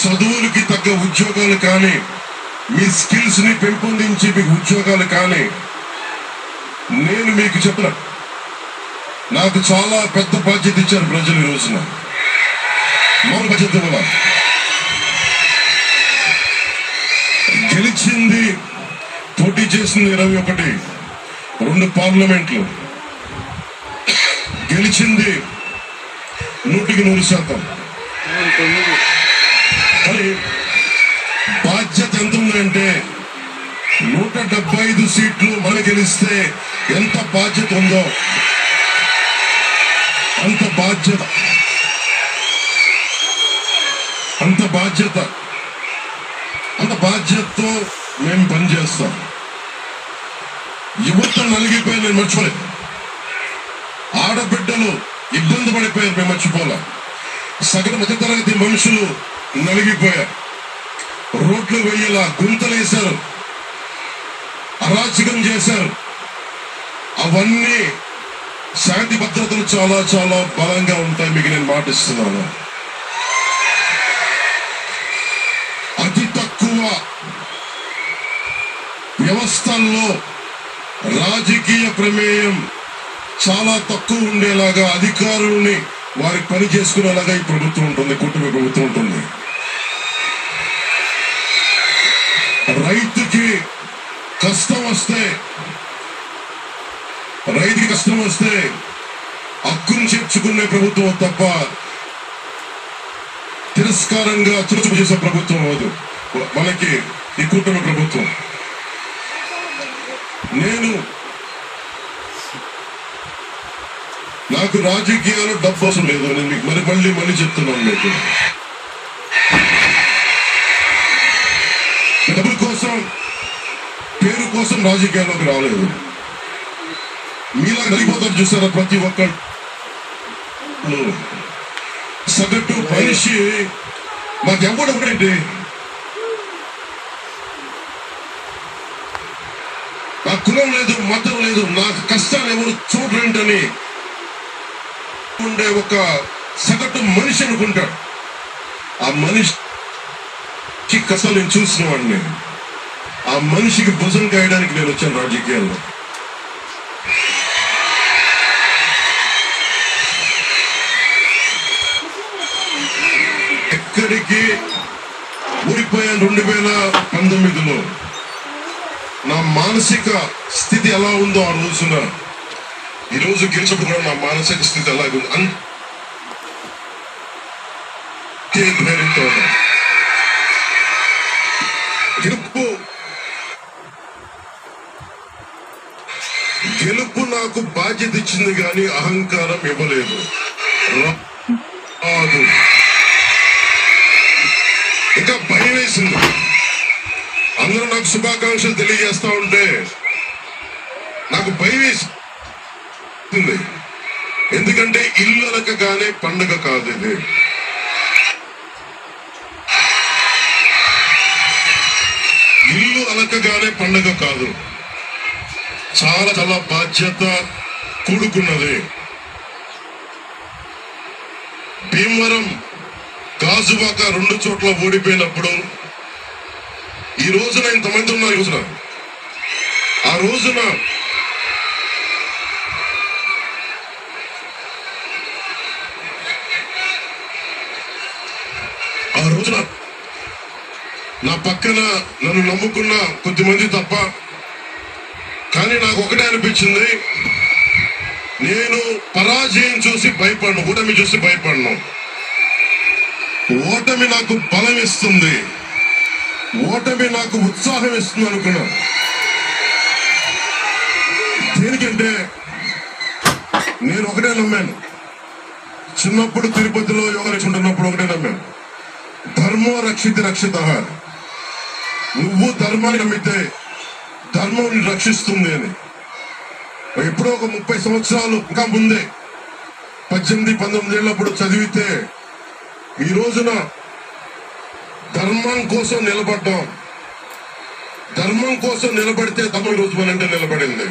చదువులకి తగ్గ ఉద్యోగాలు కానీ, మీ స్కిల్స్ ని పెంపొందించి మీకు ఉద్యోగాలు కానీ, నేను మీకు చెప్తున్నా, నాకు చాలా పెద్ద బాధ్యత ఇచ్చారు ప్రజలు ఈ రోజున. మౌన బాధ్యత వల్ల గెలిచింది, పోటీ చేసింది 21, 2 పార్లమెంట్లు గెలిచింది 100%. కానీ బాధ్యత ఎంత ఉందంటే 175 సీట్లు మనం గెలిస్తే ఎంత బాధ్యత ఉందో అంత బాధ్యతతో మేము పనిచేస్తాం. యువత నలిగిపోయి నేను మర్చిపోలేదు. ఆడబిడ్డలు ఇబ్బంది పడిపోయారు, మేము మర్చిపోలే. సగటు మధ్యతరగతి మనుషులు నలిగిపోయారు. రోడ్లు వెయ్యేలా గుంతలేశారు, అరాచకం చేశారు. అవన్నీ శాంతి భద్రతలు చాలా చాలా బలంగా ఉంటాయి, మీకు నేను మాటిస్తున్నాను. అతి తక్కువ వ్యవస్థల్లో రాజకీయ ప్రమేయం చాలా తక్కువ ఉండేలాగా, అధికారుల్ని వారికి పని చేసుకునేలాగా ఈ ప్రభుత్వం ఉంటుంది, కూటమి ప్రభుత్వం ఉంటుంది. రైతుకి కష్టం వస్తే హక్కును చేర్చుకునే ప్రభుత్వం తప్ప తిరస్కారంగా చురుచుకు చేసే ప్రభుత్వం అవదు మనకి ఈ కూటమి ప్రభుత్వం. నాకు రాజకీయాలు డబ్బు అవసరం లేదు. నేను మీకు మళ్ళీ చెప్తున్నాను, మీకు డబ్బుల కోసం, పేరు కోసం రాజకీయాల్లోకి రాలేదు. మీలా నలిగిపోతారు చూసారా ప్రతి ఒక్కరు. సగటు మనిషి మాకెవ్వడు ఒకటండి, నా కులం లేదు, మతం లేదు, నా కష్టాలు ఎవరు చూడరేంటని ఉండే ఒక సగటు మనిషి అనుకుంటాడు. ఆ మనిషి కష్టాలు నేను చూసిన వాడిని. ఆ మనిషికి భుజం కాయడానికి నేను వచ్చాను రాజకీయాల్లో. ఎక్కడికి ఊడిపోయాను 2019లో. నా మానసిక స్థితి ఎలా ఉందో ఆ రోజున, ఈరోజు గెలిచినప్పుడు కూడా నా మానసిక స్థితి అలాగే ఉంది. అంతే ధైర్యంతో గెలుపు నాకు బాధ్యత ఇచ్చింది కానీ అహంకారం ఇవ్వలేదు. రాదు, ఇంకా భయం వేసింది. అందరూ నాకు శుభాకాంక్షలు తెలియజేస్తా ఉంటే నాకు భయం వేసింది. ఎందుకంటే ఇల్లు అనకగానే పండుగ కాదు ఇది. ఇల్లు అనకగానే పండుగ కాదు, చాలా చాలా బాధ్యత కూడుకున్నది. భీమవరం, గాజువాక 2 చోట్ల ఓడిపోయినప్పుడు ఈ రోజున ఇంతమంది ఉన్నారు. ఆ రోజున నా పక్కన నన్ను నమ్ముకున్న కొద్దిమంది తప్ప, కానీ నాకు ఒకటే అనిపించింది, నేను పరాజయం చూసి భయపడను, ఓటమి చూసి భయపడను. ఓటమి నాకు బలం ఇస్తుంది, ఓటమి నాకు ఉత్సాహం ఇస్తుంది అనుకున్నా. దేనికంటే నేను ఒకటే నమ్మాను. చిన్నప్పుడు తిరుపతిలో యోగా నేర్చుకుంటున్నప్పుడు ఒకటే నమ్మాను, ధర్మో రక్షితి రక్షిత. నువ్వు ధర్మాన్ని నమ్మితే ధర్మం రక్షిస్తుంది అని. ఎప్పుడో ఒక 30 సంవత్సరాలు ఇంకా ముందే 18-19 ఏళ్ళప్పుడు చదివితే ఈ రోజున ధర్మం కోసం నిలబడ్డాం. ధర్మం కోసం నిలబడితే ధర్మం రోజు మనంటే నిలబడింది.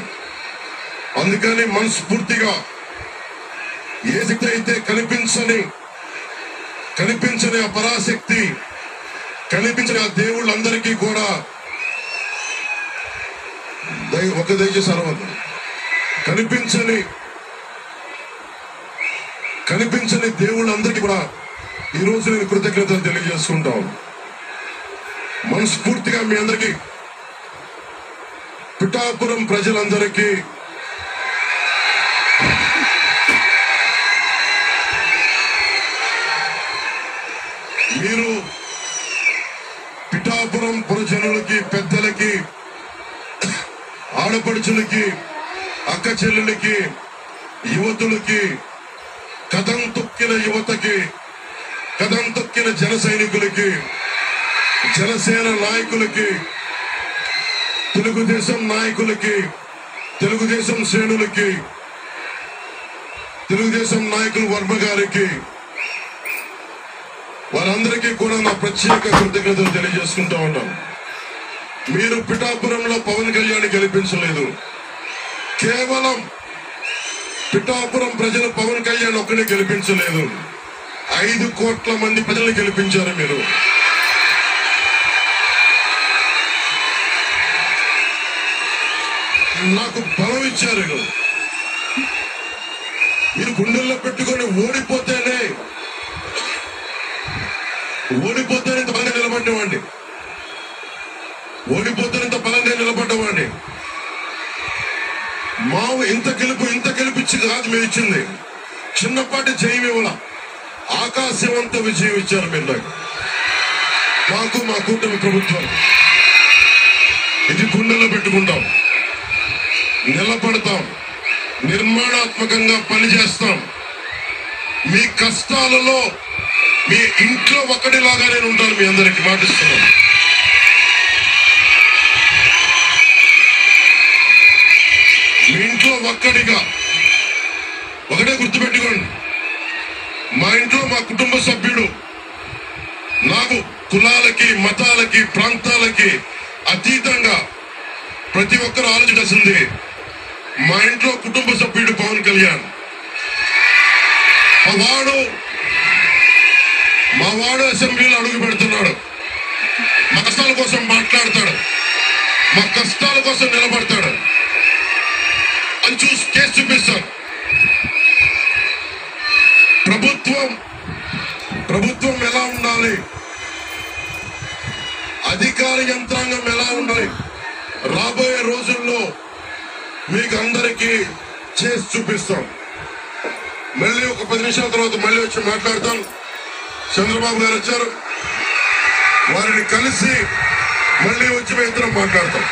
అందుకని మనస్ఫూర్తిగా ఏ శక్తి అయితే కనిపించని ఆ పరాశక్తి కనిపించిన ఆ దేవుళ్ళందరికీ కూడా దయచేసి అరవద్దు. కనిపించని దేవుళ్ళందరికీ కూడా ఈ రోజు నేను కృతజ్ఞతలు తెలియజేసుకుంటాం. మనస్ఫూర్తిగా మీ అందరికీ, పిఠాపురం ప్రజలందరికీ మీరు పిఠాపురం పురజనులకి, పెద్దలకి, ఆడపడుచులకి, అక్క చెల్లెలకి, యువతులకి, కథం తొక్కిన యువతకి, కథం తొక్కిన జన సైనికులకి, జనసేన నాయకులకి, తెలుగుదేశం నాయకులకి, తెలుగుదేశం శ్రేణులకి, తెలుగుదేశం నాయకులు వర్మ గారికి, వారందరికీ కూడా నా ప్రత్యేక కృతజ్ఞతలు తెలియజేసుకుంటా ఉన్నాను. మీరు పిఠాపురంలో పవన్ కళ్యాణ్ గెలిపించలేదు. కేవలం పిఠాపురం ప్రజలు పవన్ కళ్యాణ్ ఒక్కడే గెలిపించలేదు, 5 కోట్ల మంది ప్రజలు గెలిపించారు. మీరు నాకు బలం ఇచ్చారు. మీరు గుండెల్లో పెట్టుకొని ఓడిపోతేనే ఇంత బలంగా నిలబడ్డవాడిని, ఇంత బలంగా నిలబడ్డవాడిని. మావు ఇంత గెలిపించి కాదు మీరు ఇచ్చింది, చిన్నపాటి జయం ఇవ్వాల, ఆకాశవంత విజయం ఇచ్చారు మీరు మాకు, మా కూటమి ప్రభుత్వం. ఇది గుండెల్లో పెట్టుకుంటాం, నిలబడతాం, నిర్మాణాత్మకంగా పనిచేస్తాం. మీ కష్టాలలో మీ ఇంట్లో ఒకటిలాగా నేను ఉంటాను, మీ అందరికి మాటిస్తున్నాను. మీ ఇంట్లో ఒకటే గుర్తుపెట్టుకోండి, మా ఇంట్లో మా కుటుంబ సభ్యుడు నాకు కులాలకి, మతాలకి, ప్రాంతాలకి అతీతంగా ప్రతి ఒక్కరు ఆలోచించాల్సింది, మా ఇంట్లో కుటుంబ సభ్యుడు పవన్ కళ్యాణ్. మా వాడు అసెంబ్లీలో అడుగు పెడుతున్నాడు, మా కష్టాల కోసం మాట్లాడతాడు, మా కష్టాల కోసం నిలబడతాడు అని కేసు చూపిస్తాను. ప్రభుత్వం ఎలా ఉండాలి, అధికార యంత్రాంగం ఎలా ఉండాలి, రాబోయే రోజుల్లో మీకు అందరికీ చేసి చూపిస్తాం. మళ్ళీ ఒక 10 నిమిషాల తర్వాత మళ్ళీ వచ్చి మాట్లాడతాం. చంద్రబాబు గారు వచ్చారు, వారిని కలిసి మళ్ళీ వచ్చి మేము ఇద్దరం మాట్లాడతాం.